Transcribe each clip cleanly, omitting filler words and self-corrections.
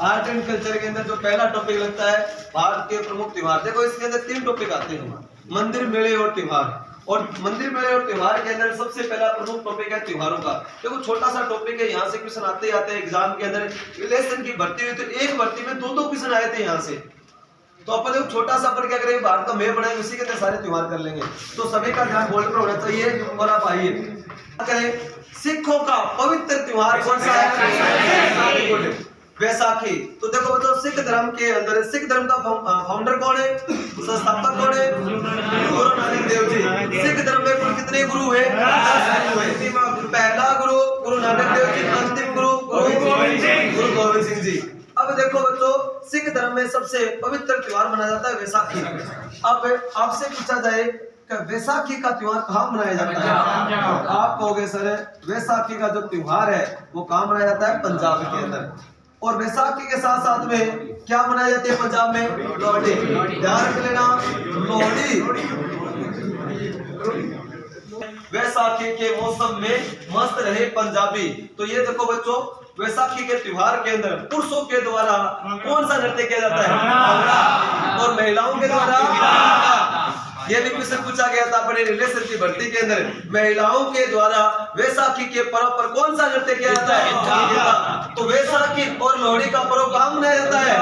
Art and culture के अंदर जो पहला टॉपिक लगता है भारत के प्रमुख त्योहार। देखो इसके अंदर 3 टॉपिक आते हैं, मंदिर, मेले और त्योहार। और मंदिर, मेले और त्योहार के अंदर सबसे पहला प्रमुख टॉपिक है त्योहारों का। देखो छोटा सा टॉपिक है, यहाँ से क्वेश्चन आते ही आते हैं एग्जाम के अंदर। रिलेशन की भर्ती हुई तो एक भर्ती में 2-2 क्वेश्चन आए थे यहाँ से। तो अपन देखो छोटा सा पर क्या करेंगे, भारत का मैप बनाएंगे, उसी के अंदर सारे त्योहार कर लेंगे। तो सभी का ध्यान बोर्ड पर होना चाहिए। और आप आइए क्या करें, सिखों का पवित्र त्योहार कौन सा है? वैसाखी। तो देखो बच्चों, सिख धर्म के अंदर, सिख धर्म का फाउंडर कौन है, संस्थापक कौन है? गुरु नानक देव जी। सिख धर्म में कुल कितने गुरु हैं? 10 गुरु। पहला गुरु गुरु नानक देव जी, अंतिम गुरु गुरु गोविंद सिंह जी। अब देखो बच्चों, सिख धर्म में सबसे पवित्र त्योहार मनाया जाता है वैसाखी। अब आपसे पूछा जाए कि वैसाखी का त्योहार कहाँ मनाया जाता है? आप कहोगे सर वैसाखी का जो त्योहार है वो कहाँ मनाया जाता है? पंजाब के अंदर। और वैसाखी के साथ साथ में क्या मनाई जाती है पंजाब में? लोहड़ी। ध्यान रख लेना, लोहड़ी। वैसाखी के मौसम में मस्त रहे पंजाबी। तो ये देखो बच्चों, वैसाखी के त्योहार के अंदर पुरुषों के द्वारा कौन सा नृत्य किया जाता है? और महिलाओं के द्वारा ये भी क्वेश्चन पूछा गया था अपने रिलेशन की भर्ती के अंदर। महिलाओं के द्वारा वैसाखी के पर्व पर कौन सा नृत्य किया जाता है? तो वैसाखी और लोहड़ी का पर्व कहाँ मनाया जाता है?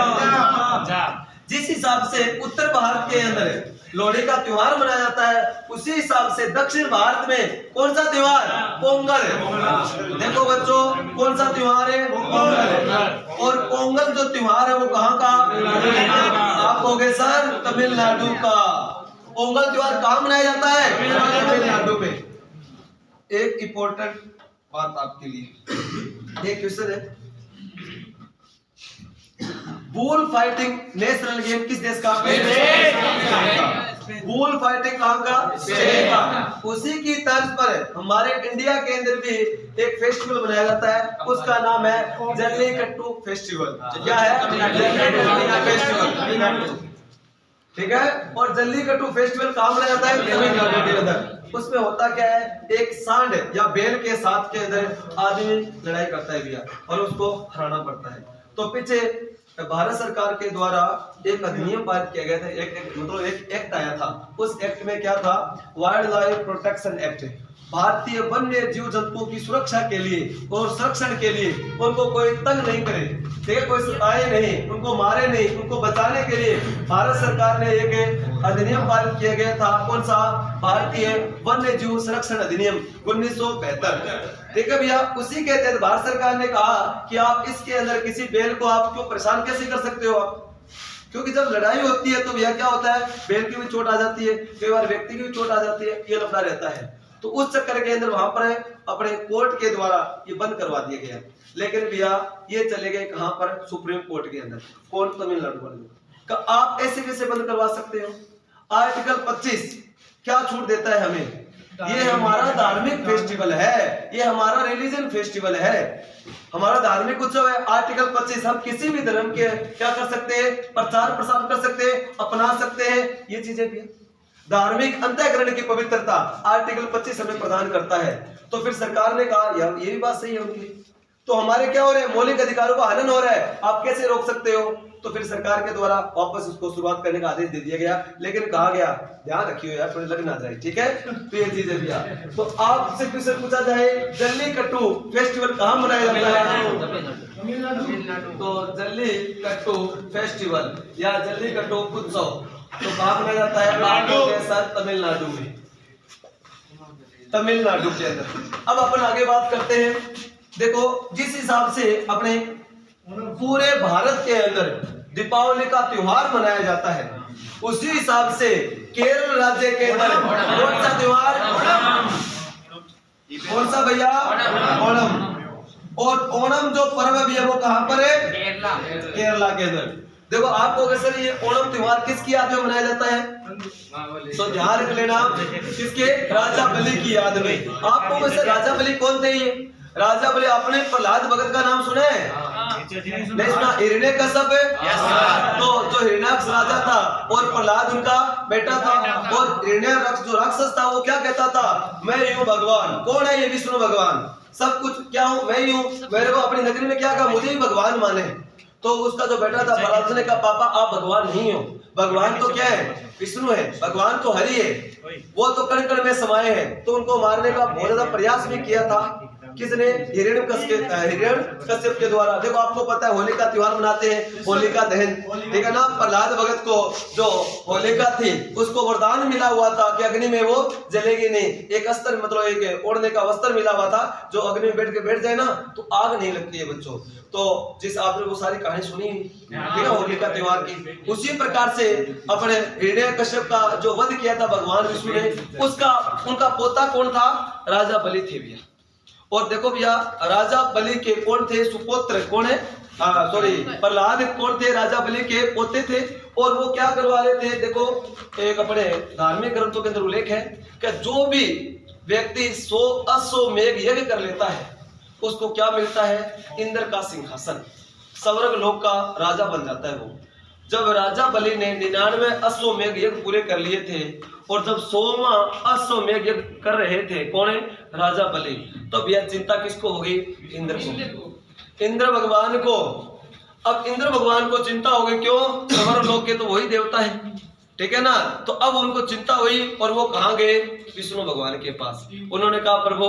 जिस हिसाब से उत्तर भारत के अंदर लोहड़ी का त्योहार मनाया जाता है, उसी हिसाब से दक्षिण भारत में कौन सा त्योहार? पोंगल। देखो बच्चों, कौन सा त्योहार है? पोंगल। और पोंगल जो त्योहार है वो कहाँ का? आप कहोगे सर तमिलनाडु का। पोंगल त्योहार कहाँ मनाया जाता है? तमिलनाडु में। एक इंपॉर्टेंट बात आपके लिए, एक क्वेश्चन है, बुल फाइटिंग नेशनल गेम किस देश का? बुल फाइटिंग कहाँ का? उसी की तर्ज पर हमारे इंडिया के अंदर भी एक फेस्टिवल मनाया जाता है, उसका नाम है जल्लीकट्टू फेस्टिवल। क्या है? जल्लीकट्टू फेस्टिवल। ठीक है। और जल्लीकट्टू फेस्टिवल कहाँ मनाया जाता है? तमिलनाडु के अंदर। उसमें होता क्या है, एक सांड या बैल के साथ के अंदर आदमी लड़ाई करता है भैया, और उसको हराना पड़ता है। तो पीछे भारत सरकार के द्वारा एक अधिनियम पारित किया गया था, एक एक्ट आया था। उस एक्ट में क्या था? Wild life protection act. भारतीय वन्य जीव जंतुओं की सुरक्षा के लिए और संरक्षण के लिए उनको कोई तंग नहीं करे, ठीक है, कोई आए नहीं, उनको मारे नहीं, उनको बचाने के लिए भारत सरकार ने एक अधिनियम पारित किया गया था। कौन सा? भारतीय वन्य जीव संरक्षण अधिनियम 1972। ठीक है भैया। उसी के तहत भारत सरकार ने कहा कि आप इसके अंदर किसी बैल को आप क्यों परेशान कैसे कर सकते हो आप? क्योंकि जब लड़ाई होती है तो भैया क्या होता है, बैल की भी चोट आ जाती है, कई बार व्यक्ति की भी चोट आ जाती है, ये लफड़ा रहता है। तो उस चक्कर के अंदर वहां पर अपने कोर्ट के द्वारा ये बंद करवा दिया गया। लेकिन भैया ये चले गए कहां पर? सुप्रीम कोर्ट के अंदर। कोर्ट तमिलनाडु वाले। आप ऐसे कैसे बंद करवा सकते हो? आर्टिकल 25 क्या छूट देता है हमें? ये हमारा धार्मिक फेस्टिवल है, ये हमारा रिलीजन फेस्टिवल है, हमारा धार्मिक उत्सव है। आर्टिकल 25 हम किसी भी धर्म के क्या कर सकते हैं? प्रचार प्रसार कर सकते हैं, अपना सकते हैं। ये चीजें भी धार्मिक अंतःकरण की पवित्रता आर्टिकल 25 हमें प्रदान करता है। तो फिर सरकार ने कहा यार ये भी बात सही है उनकी, तो हमारे क्या हो रहे हैं? मौलिक अधिकारों का हनन हो रहा है, आप कैसे रोक सकते हो? तो फिर सरकार के द्वारा वापस उसको शुरुआत करने का आदेश दे दिया गया। लेकिन कहा गया ध्यान रखियो यार, थोड़ी लग ना जाए, ठीक है। तो ये चीजें दिया। तो आपसे क्वेश्चन पूछा जाए जल्लीकट्टू फेस्टिवल कहाँ मनाया जाता है? तो जल्लीकट्टू फेस्टिवल या जल्लीकट्टू उत्सव तो कहाँ मनाया जाता है? आपके साथ तमिलनाडु में, तमिलनाडु के अंदर। अब अपन आगे बात करते हैं। देखो जिस हिसाब से अपने पूरे भारत के अंदर दीपावली का त्योहार मनाया जाता है, उसी हिसाब से केरल राज्य के अंदर कौन सा त्योहार? कौन सा भैया? ओणम। और ओणम जो पर्व भी है वो कहां पर है? केरला के अंदर। देखो आपको सर ये ओणम त्योहार किसकी याद में मनाया जाता है? तो ध्यान रख लेना, किसके? राजा बलि की याद में। आपको वैसे राजा बलि कौन थे? ये राजा बलि आपने प्रहलाद भगत का नाम सुना है? नहीं सुना? हिरण्यकश्यप है। तो जो हिरण्याक्ष राजा था और प्रहलाद उनका बेटा था, और हिरण्याक्ष जो राक्षस था वो क्या कहता था? मैं ही हूँ भगवान। कौन है ये? विष्णु भगवान। सब कुछ क्या हूँ? मैं ही हूँ। मेरे को अपनी नगरी में क्या कहा? मुझे ही भगवान माने। तो उसका जो बेटा था प्रहलाद ने कहा पापा आप भगवान नहीं हो, भगवान तो क्या है, विष्णु है, भगवान तो हरि है, वो तो कण कण में समाये हैं। तो उनको मारने का बहुत ज्यादा प्रयास भी किया था, किसने, हिरण्यकश्यप के द्वारा। देखो आपको पता है होली का त्योहार मनाते हैं, होलिका दहन, ठीक है ना। प्रहलाद भगत को जो होलिका थी उसको वरदान मिला हुआ था कि अग्नि में वो जलेगी नहीं, एक अस्त्र मतलब एक ओढ़ने का वस्त्र मिला हुआ था, जो अग्नि में बैठ जाए ना तो आग नहीं लगती है बच्चों। तो जिस आपने वो सारी कहानी सुनी ठीक है होलिका त्योहार की, उसी प्रकार से अपने हिरण्यकश्यप का जो वध किया था भगवान विष्णु ने, उसका उनका पोता कौन था, राजा बलि थे भैया। और देखो भैया राजा बलि के कौन थे, सुपुत्र कौन है, सॉरी प्रहलाद कौन थे, राजा बलि के पोते थे। और वो क्या करवा रहे थे, देखो एक अपने धार्मिक ग्रंथों के अंदर उल्लेख है कि जो भी व्यक्ति 100 अश्वमेध यज्ञ कर लेता है उसको क्या मिलता है, इंद्र का सिंहासन, स्वर्ग लोक का राजा बन जाता है वो। जब राजा बलि ने 99 अश्वमेध यज्ञ पूरे कर लिए थे और जब 100वां अश्वमेध यज्ञ कर रहे थे, कौन है, राजा बलि, तो भैया चिंता किसको होगी, इंद्र को, इंद्र भगवान को। अब इंद्र भगवान को चिंता होगी, क्यों, स्वर्ग लोक के तो वही देवता है, ठीक है ना। तो अब उनको चिंता हुई और वो कहाँ गए, विष्णु भगवान के पास। उन्होंने कहा प्रभु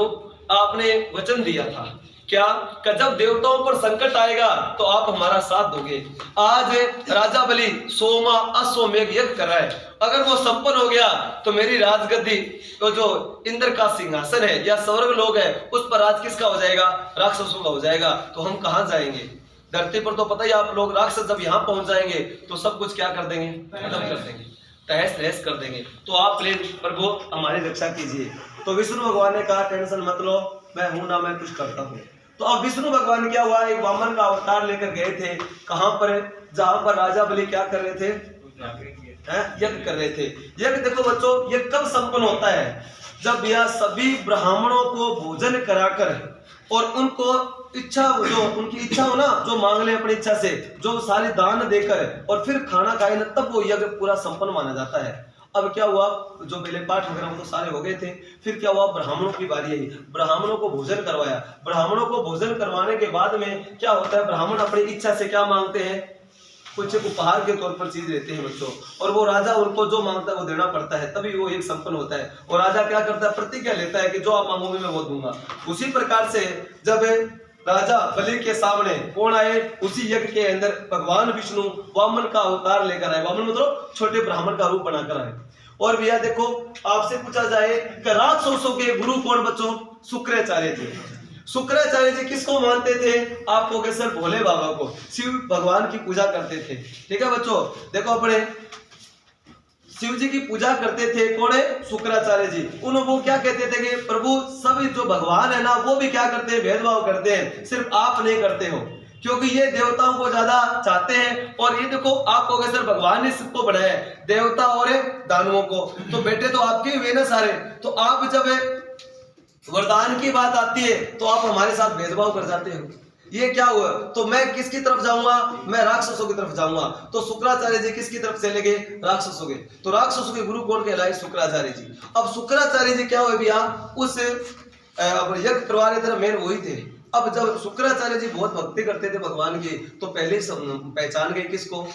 आपने वचन दिया था क्या, कि जब देवताओं पर संकट आएगा तो आप हमारा साथ दोगे। आज राजा बलि 100वां अश्वमेध यज्ञ कर रहा है, अगर वो संपन्न हो गया तो मेरी राजगद्दी तो जो इंद्र का सिंहासन है या स्वर्ग लोक है उस पर राज किसका हो जाएगा, राक्षसों का हो जाएगा। तो हम कहाँ जाएंगे, धरती पर तो पता ही आप लोग, राक्षस जब यहाँ पहुंच जाएंगे तो सब कुछ क्या कर देंगे, खत्म कर देंगे, तहस नहस कर देंगे। तो आप प्लीज प्रभु हमारी रक्षा कीजिए। तो विष्णु भगवान ने कहा टेंशन मत लो, मैं हूं ना, मैं कुछ करता हूँ। तो अब विष्णु भगवान क्या हुआ, एक वामन का अवतार लेकर गए थे, कहां पर, जहां पर राजा बलि क्या कर रहे थे, यज्ञ कर रहे थे। यज्ञ देखो बच्चों ये कब संपन्न होता है, जब यह सभी ब्राह्मणों को भोजन कराकर और उनको इच्छा, जो उनकी इच्छा हो ना, जो मांग ले अपनी इच्छा से, जो सारी दान देकर और फिर खाना खाए ना, तब वो यज्ञ पूरा संपन्न माना जाता है। अब क्या हुआ, जो बेले पाठ वगैरह वो तो सारे हो गए थे, फिर क्या हुआ, ब्राह्मणों की बारी आई, ब्राह्मणों को भोजन करवाया। ब्राह्मणों को भोजन करवाने के बाद में क्या होता है, ब्राह्मण अपनी इच्छा से क्या मांगते हैं, कुछ उपहार के तौर पर चीज देते हैं बच्चों, और वो राजा उनको जो मांगता है वो देना पड़ता है, तभी वो एक संपन्न होता है। और राजा क्या करता है, प्रतिज्ञा लेता है कि जो आप मांगोगे मैं वो दूंगा। उसी प्रकार से जब राजा बलि के सामने कौन आए, उसी यज्ञ के अंदर भगवान विष्णु वामन का अवतार लेकर आए, वामन मतलब छोटे ब्राह्मण का रूप बनाकर आए। और भैया देखो आपसे पूछा जाए कि राक्षसों के गुरु कौन बच्चों, शुक्राचार्य जी। शुक्राचार्य जी किसको मानते थे, आप कहोगे सर भोले बाबा को, शिव भगवान की पूजा करते थे, ठीक है बच्चों। देखो अपने शिव जी की पूजा करते थे, कौन है, शुक्राचार्य जी। वो क्या कहते थे कि प्रभु सभी जो भगवान है ना वो भी क्या करते हैं, भेदभाव करते हैं, सिर्फ आप नहीं करते हो, क्योंकि ये देवताओं को ज्यादा चाहते हैं। और ये देखो आप कहोगे सर भगवान ने सबको बनाया है, देवता और दानवों को, तो बेटे तो आपके हुए ना सारे, तो आप जब वरदान की बात आती है तो आप हमारे साथ भेदभाव कर जाते हो। ये क्या हुआ, तो मैं किसकी तरफ जाऊंगा, मैं राक्षसों की तरफ जाऊंगा। तो शुक्राचार्य जी किसकी तरफ चले गए, राक्षसों के। तो राक्षसों के गुरु कौन कहलाए, शुक्राचार्य जी। अब शुक्राचार्य जी क्या हुए भैया, उस यज्ञ करवा रहे थे, मेन वही थे। अब जब शुक्राचार्य जी बहुत भक्ति करते थे भगवान की, तो पहले पहचान गए किसको,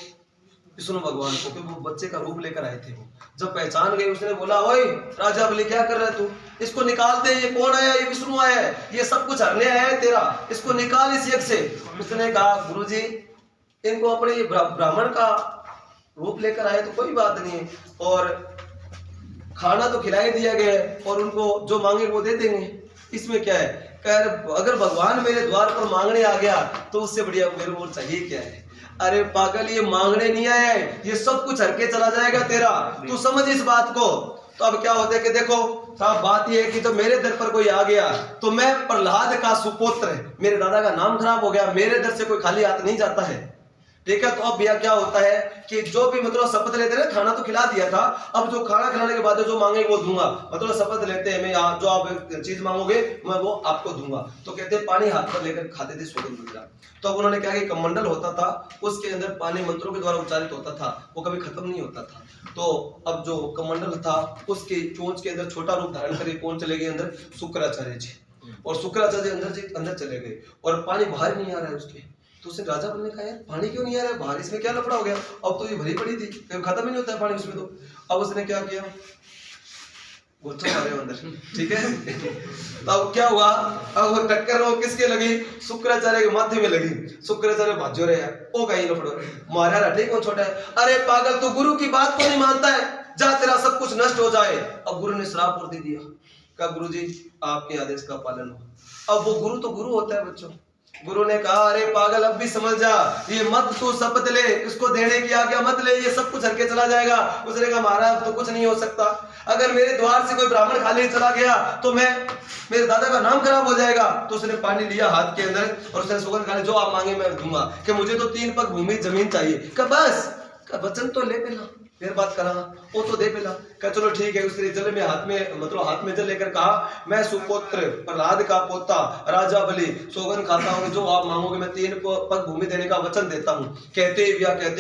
विष्णु भगवान को, क्योंकि वो बच्चे का रूप लेकर आए थे। वो जब पहचान गए उसने बोला, ओए राजा बलि क्या कर रहा है तू, इसको निकाल दे, ये कौन आया, ये विष्णु आया है, ये सब कुछ हरने आया है तेरा, इसको निकाल इस यज्ञ से। उसने कहा गुरुजी इनको अपने ब्राह्मण का रूप लेकर आए तो कोई बात नहीं है, और खाना तो खिलाई दिया गया है और उनको जो मांगे वो दे देंगे, इसमें क्या है। कह अगर भगवान मेरे द्वार पर मांगने आ गया तो उससे बढ़िया मेरे को चाहिए क्या है। अरे पागल, ये मांगने नहीं आया है, ये सब कुछ हर के चला जाएगा तेरा, तू समझ इस बात को। तो अब क्या होता है कि देखो साहब बात ये है कि जब मेरे दर पर कोई आ गया तो मैं प्रहलाद का सुपुत्र, मेरे दादा का नाम खराब हो गया, मेरे दर से कोई खाली हाथ नहीं जाता है, ठीक है। तो अब भैया क्या होता है कि जो भी मतलब शपथ लेते हैं, खाना तो खिला दिया था, अब जो खाना खिलाने के बाद जो मांगे वो दूंगा, मतलब शपथ लेते हैं मैं जो आप चीज मांगोगे मैं वो आपको दूंगा। तो कहते हैं पानी हाथ पर लेकर खाते थे सोगंद मंत्रा। तो अब उन्होंने क्या कि कमंडल होता था, उसके अंदर पानी मंत्रों के द्वारा उच्चारित होता था, वो कभी खत्म नहीं होता था। तो अब जो कमंडल था उसके चोंच के अंदर छोटा रूप धारण करके कौन चले गए अंदर, शुक्राचार्य जी। और शुक्राचार्य अंदर चले गए और पानी बाहर नहीं आ रहा है उसके। तो उसने राजा बल ने कहा यार पानी क्यों नहीं आ रहा है बाहर, इसमें क्या लफड़ा हो गया, अब तो ये भरी पड़ी थी, खत्म ही नहीं होता है पानी उसमें। तो अब उसने क्या किया, गोचो मारे अंदर, ठीक है। तो अब क्या हुआ, अब वो टक्कर वो किसके लगी, शुक्राचार्य के माथे में लगी। शुक्राचार्य भाजो रहे हैं, ओ कहीं लफड़ो मारा रहा, ठीक कौन छोटा है, अरे पागल तू गुरु की बात को नहीं मानता है, जा तेरा सब कुछ नष्ट हो जाए। अब गुरु ने श्राप और दे दिया, कहा गुरु जी आपके आदेश का पालन हो। अब वो गुरु तो गुरु होता है बच्चों। गुरु ने कहा अरे पागल अब भी समझ जा, ये मत तू शपथ ले, इसको देने की आज्ञा मत ले, ये सब कुछ हरके चला जाएगा। उसने कहा महाराज तो कुछ नहीं हो सकता, अगर मेरे द्वार से कोई ब्राह्मण खाली चला गया तो मेरे दादा का नाम खराब हो जाएगा। तो उसने पानी लिया हाथ के अंदर और उसने सुगंध खाली, जो आप मांगे मैं दूंगा, कि मुझे तो 3 पग भूमि जमीन चाहिए। कहा बस, का वचन तो ले पेला, फिर बात करा वो तो दे पेला। कहा चलो ठीक है। उसने जल में हाथ में जल लेकर कहा मैं सुपुत्र प्रहलाद का पोता राजा बलि सौगंध खाता हूँ, जो आप मांगोगे मैं 3 पग भूमि देने का वचन देता हूँ। कहते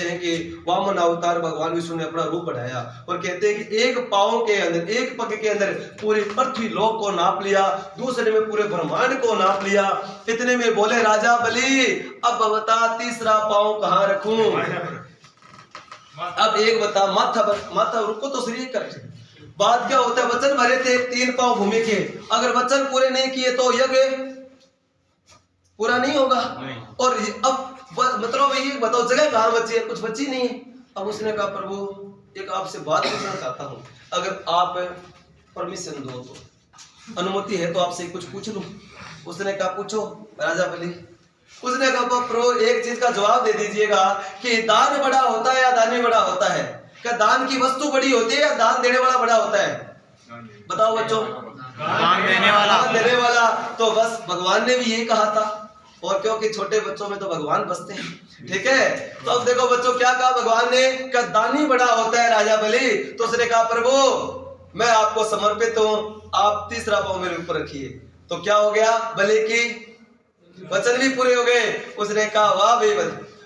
हैं कि वामन अवतार भगवान विष्णु ने अपना रूप बढ़ाया और कहते हैं कि एक पाँव के अंदर, एक पग के अंदर पूरी पृथ्वी लोक को नाप लिया, दूसरे में पूरे ब्रह्मांड को नाप लिया। इतने में बोले राजा बलि अब बता तीसरा पाँव कहाँ रखूं। अब एक बता, माथा रुको तो शरीर कर। बात क्या होता है, वचन भरे थे 3 पाँव भूमि के, अगर वचन पूरे नहीं किए तो यज्ञ पूरा नहीं होगा। और अब मतलब ये बताओ जगह कहाँ बची है, कुछ बची नहीं। अब उसने कहा प्रभु एक आपसे बात पूछना चाहता हूँ, अगर आप परमिशन दो तो, अनुमति है तो आपसे कुछ पूछ लूं। उसने कहा पूछो राजा बलि। उसने कहा प्रभु एक चीज का जवाब दे दीजिएगा कि दान बड़ा होता है या दानी बड़ा होता है, क्या दान की वस्तु बड़ी होती है या दान देने वाला बड़ा होता है? बताओ बच्चों, दान देने वाला। तो बस भगवान ने भी यही कहा था, और क्योंकि छोटे बच्चों में तो भगवान बसते हैं, ठीक है। तो अब देखो बच्चों क्या कहा भगवान ने, क्या दानी बड़ा होता है राजा बलि। तो उसने कहा प्रभु मैं आपको समर्पित हूँ, आप तीसरा पाँव मेरे ऊपर रखिए। तो क्या हो गया, बलि की वचन भी पूरे हो गए। उसने कहा वाह भाई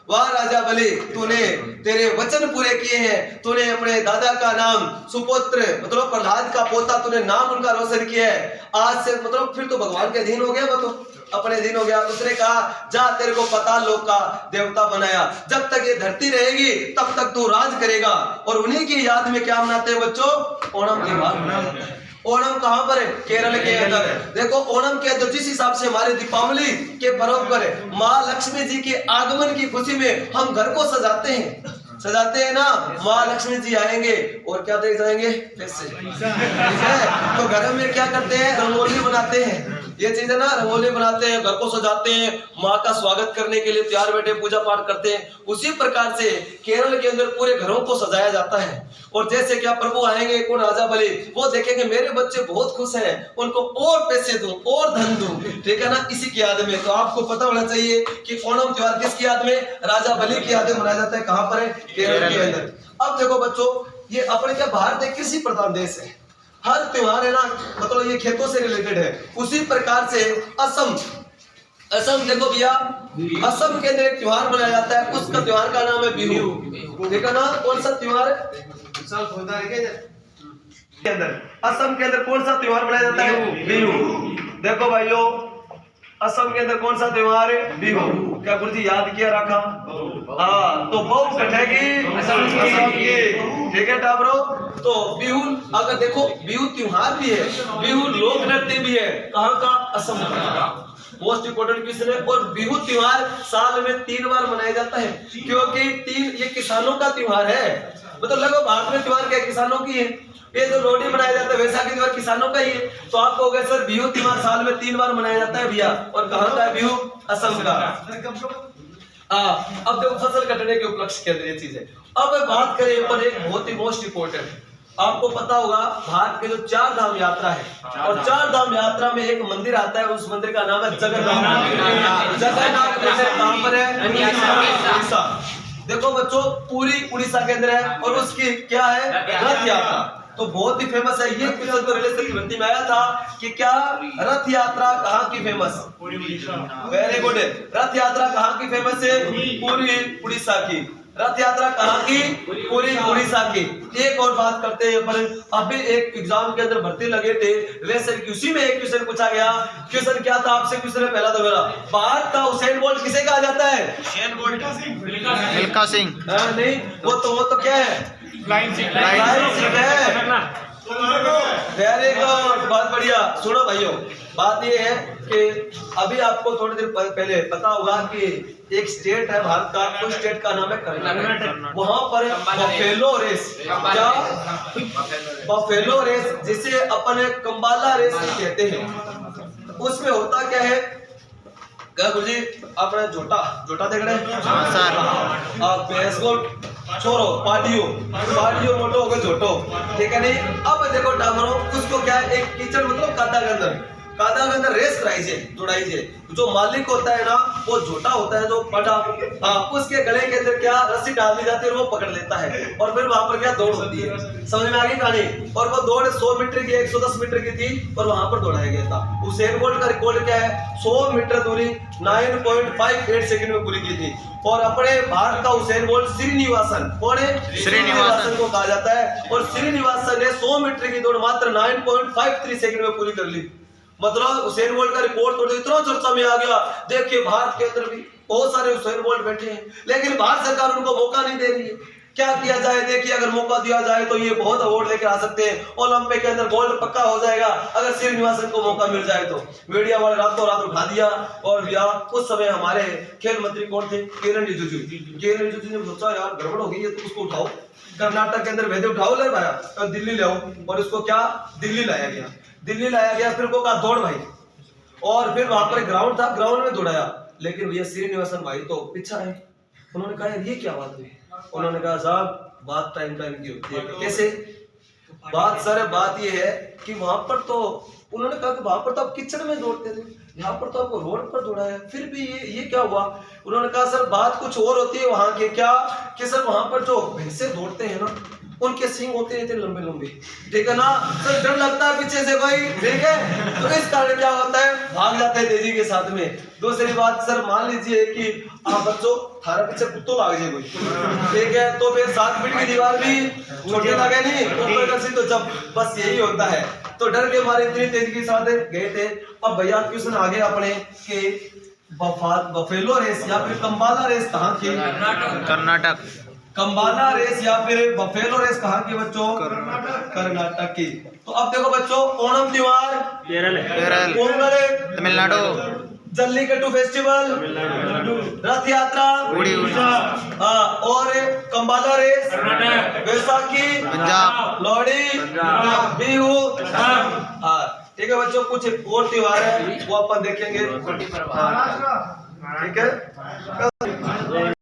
वाह राजा बलि, तूने तेरे वचन पूरे किए हैं, तूने अपने दादा का नाम सुपुत्र मतलब प्रहलाद का पोता, तूने नाम उनका रोशन किया है। आज से मतलब फिर तो भगवान के अधीन हो गया, वो तो अपने अधीन हो गया। उसने कहा जा तेरे को पाताल लोक का देवता बनाया, जब तक ये धरती रहेगी तब तक तू राज करेगा। और उन्हीं की याद में क्या मनाते हैं बच्चों, ओणम की बात मनाते हैं। ओणम कहां पर है, केरल के अंदर। देखो ओणम के अंदर जिस हिसाब से हमारे दीपावली के पर्व पर माँ लक्ष्मी जी के आगमन की खुशी में हम घर को सजाते हैं ना, माँ लक्ष्मी जी आएंगे और क्या दे जाएंगे, पैसे, ठीक है। तो घर में क्या करते हैं, रंगोली बनाते हैं, ये चीज है ना, रंगोली बनाते हैं, घर को सजाते हैं, माँ का स्वागत करने के लिए तैयार बैठे पूजा पाठ करते हैं। उसी प्रकार से केरल के अंदर पूरे घरों को सजाया जाता है। और जैसे क्या प्रभु आएंगे कौन, राजा बलि, वो देखेंगे मेरे बच्चे बहुत खुश हैं, उनको और पैसे दूं और धन दूं, ठीक है ना, इसी की याद में। तो आपको पता होना चाहिए कि ओणम त्योहार किसकी याद में, राजा बलि की याद में मनाया जाता है। कहां पर है, केरल के अंदर। अब देखो बच्चों ये अपने क्या भारत एक कृषि प्रधान देश है, हर त्योहार है ना मतलब ये खेतों से रिलेटेड है। उसी प्रकार से असम देखो भैया, असम के अंदर एक त्योहार मनाया जाता है, उसका त्योहार का नाम है बिहू, ठीक है ना। कौन सा त्योहार है के अंदर, असम के अंदर कौन सा त्योहार मनाया जाता है, बिहू। देखो भाइयों असम के अंदर कौन सा त्योहार है, बिहू। क्या गुरु जी याद किया रखा, हाँ, तो बहु कटेगी असम की, ठीक है टाबरो। तो बिहू अगर देखो बिहू त्योहार भी है, बिहू लोक नृत्य भी है, कहाँ का, असम का। मोस्ट इम्पोर्टेंट क्वेश्चन है। और बिहू त्योहार साल में 3 बार मनाया जाता है, क्योंकि 3 ये किसानों का त्योहार है। मतलब लगभग भारत में त्योहार क्या किसानों की है, ये जो लोहड़ी मनाया जाता है वैसाखी त्योहार किसानों का ही है। तो आप कहोगे सर बिहू त्योहार साल में 3 बार मनाया जाता है भैया, और कहाँ का है बिहू, असम का। अब देखो फसल कटने के उपलक्ष्य के अंदर ये चीज है। अब बात करें पर एक बहुत ही मोस्ट इम्पोर्टेंट, आपको पता होगा भारत के जो 4 धाम यात्रा है, और 4 धाम यात्रा में एक मंदिर आता है, उस मंदिर का नाम है जगन्नाथ। जगन्नाथ मंदिर कहां पर है, उड़ीसा। देखो बच्चों पूरी उड़ीसा के अंदर है, और उसकी क्या है, रथ यात्रा। तो बहुत ही फेमस है ये क्वेश्चन, तो रिलेशन की भर्ती में आया था कि क्या रथ यात्रा कहाँ की फेमस, वेरी गुड। रथ यात्रा कहाँ की फेमस है, पूरी उड़ीसा की। रथ यात्रा कहाँ की? पूरी उड़ीसा की। एक और बात करते हैं, पर अभी एक एग्जाम के अंदर भर्ती लगे थे, वैसे उसी में एक क्वेश्चन पूछा गया। क्वेश्चन क्या था आपसे? क्वेश्चन है पहला तो मेरा, भारत का हुसैन बोल्ट किसे कहा जाता है? मिल्खा सिंह। नहीं, वो तो क्या है? फ्लाइंग सिख है। वेरी गुड, बहुत बढ़िया। सुनो भाइयों, बात ये है कि अभी आपको थोड़ी देर पहले पता होगा कि एक स्टेट है भारत का, उस स्टेट का नाम है कर्नाटक। वहां पर बफेलो रेस, क्या? बफेलो रेस, जिसे अपन कंबाला रेस कहते हैं। उसमें होता क्या है गुरुजी, अपने जोटा देख रहे हैं? हाँ सर। भैंस को छोड़ो, पाटियो मोटो हो गए झोटो, ठीक है नहीं? अब देखो डामरो, उसको क्या है, एक कीचड़ मतलब कादा के अंदर रेस कराई से दौड़ाई से। जो मालिक होता है ना, वो झोटा होता है, जो पटा, उसके गले के अंदर क्या रस्सी डाल दी जाती है और वो पकड़ लेता है, और फिर वहां पर क्या दौड़ होती है। समझ में आ गई कहानी? और वो दौड़ 100 मीटर की, 110 मीटर की थी, और वहां पर दौड़ाया गया था। हुसैन बोल्ट का रिकॉर्ड क्या है? 100 मीटर दूरी 9.58 सेकंड में पूरी की थी। और अपने भारत का हुसैन बोल्ट श्रीनिवासन, कौन है? श्रीनिवासन को कहा जाता है। और श्रीनिवासन ने 100 मीटर की दौड़ मात्र 9.53 सेकंड में पूरी कर ली। मतलब हुसैन बोल्ट का रिकॉर्ड तोड़ इतना चर्चा में आ गया। देखिए भारत के अंदर भी बहुत सारे हुसैन बोल्ट बैठे हैं, लेकिन भारत सरकार उनको मौका नहीं दे रही है। क्या किया जाए? देखिए, अगर मौका दिया जाए तो ये बहुत अवार्ड लेकर आ सकते हैं, ओलंपिक के अंदर गोल्ड पक्का हो जाएगा अगर श्रीनिवासन को मौका मिल जाए तो। मीडिया वाले रातों रात उठा दिया। और उस समय हमारे खेल मंत्री कौन थे? किरण रिजिजू ने सोचा यार गड़बड़ हो गई है, तो उसको उठाओ, कर्नाटक के अंदर भेजे, उठाओ ले भाया, तो दिल्ली ले आओ। और उसको क्या दिल्ली लाया गया। फिर को कहा दौड़ भाई, और फिर वहां पर ग्राउंड था, ग्राउंड में दौड़ाया। लेकिन भैया श्रीनिवासन भाई तो पीछा है। उन्होंने कहा यार ये क्या बात हुई? उन्होंने कहा साहब बात टाइम की होती है। कैसे बात? सर बात ये है कि वहां पर तो उन्होंने कहा कि वहां पर तो आप किचन में दौड़ते थे, यहाँ पर तो आपको रोड पर दौड़ाया, फिर भी ये क्या हुआ? उन्होंने कहा सर बात कुछ और होती है वहां के, क्या कि सर वहां पर जो भैंसे दौड़ते हैं ना, उनके सींग होते हैं इतने लंबे, ठीक है ना सर? डर लगता है पीछे से कोई, ठीक है? तो इस कारण क्या होता है, भाग जाते हैं तेजी के साथ में। दूसरी बात सर, मान लीजिए कि आप बच्चों थारा पीछे कुत्तो लाग जाए कोई, ठीक है, तो फिर 7 फीट की दीवार भी छोटे लगे नहीं ऊपर का, तो जब बस यही होता है। तो डर के मारे इतनी तेजी के साथ गए थे। अब भैया क्वेश्चन आगे अपने के बफेलो रेस या फिर कंबाला रेस कहाँ की? कर्नाटक। कंबाला रेस या फिर बफेलो रेस कहाँ की बच्चों? कर्नाटक की। तो अब देखो बच्चों, ओणम त्योहार केरल। पोंगल तमिलनाडु। जल्लीकट्टू फेस्टिवल, रथ यात्रा उड़ीसा। और कंबाला रेस, बैसाखी, पंजाब। लोहड़ी, बिहू। ठीक है बच्चों, कुछ और त्योहार है वो अपन देखेंगे, ठीक है।